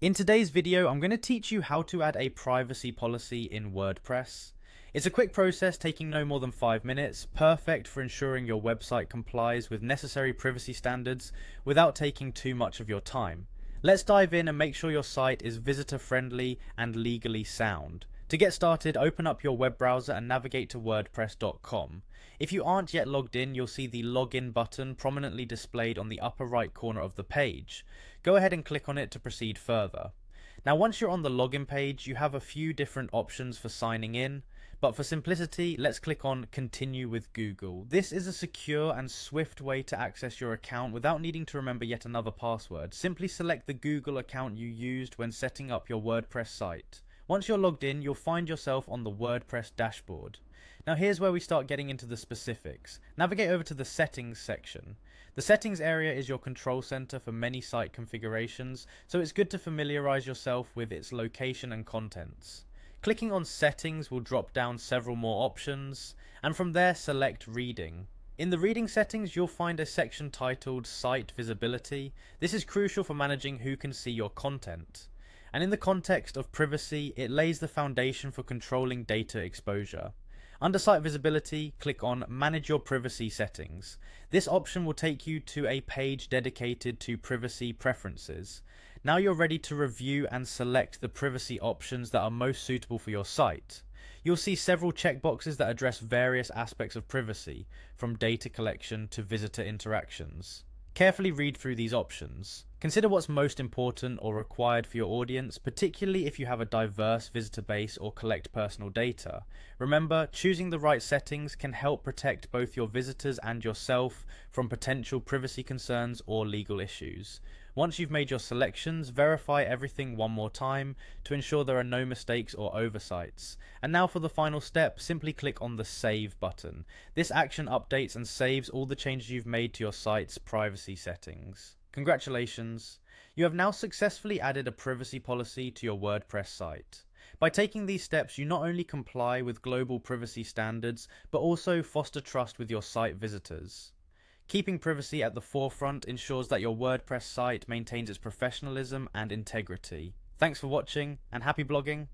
In today's video, I'm going to teach you how to add a privacy policy in WordPress. It's a quick process taking no more than 5 minutes, perfect for ensuring your website complies with necessary privacy standards without taking too much of your time. Let's dive in and make sure your site is visitor friendly and legally sound. To get started, open up your web browser and navigate to wordpress.com. If you aren't yet logged in, you'll see the login button prominently displayed on the upper right corner of the page. Go ahead and click on it to proceed further. Now, once you're on the login page, you have a few different options for signing in, but for simplicity, let's click on Continue with Google. This is a secure and swift way to access your account without needing to remember yet another password. Simply select the Google account you used when setting up your WordPress site. Once you're logged in, you'll find yourself on the WordPress dashboard. Now here's where we start getting into the specifics. Navigate over to the settings section. The settings area is your control center for many site configurations, so it's good to familiarize yourself with its location and contents. Clicking on settings will drop down several more options, and from there select reading. In the reading settings, you'll find a section titled Site Visibility. This is crucial for managing who can see your content. And in the context of privacy, it lays the foundation for controlling data exposure. Under Site Visibility, click on Manage Your Privacy Settings. This option will take you to a page dedicated to privacy preferences. Now you're ready to review and select the privacy options that are most suitable for your site. You'll see several checkboxes that address various aspects of privacy, from data collection to visitor interactions. Carefully read through these options. Consider what's most important or required for your audience, particularly if you have a diverse visitor base or collect personal data. Remember, choosing the right settings can help protect both your visitors and yourself from potential privacy concerns or legal issues. Once you've made your selections, verify everything one more time to ensure there are no mistakes or oversights. And now for the final step, simply click on the Save button. This action updates and saves all the changes you've made to your site's privacy settings. Congratulations! You have now successfully added a privacy policy to your WordPress site. By taking these steps, you not only comply with global privacy standards, but also foster trust with your site visitors. Keeping privacy at the forefront ensures that your WordPress site maintains its professionalism and integrity. Thanks for watching, and happy blogging!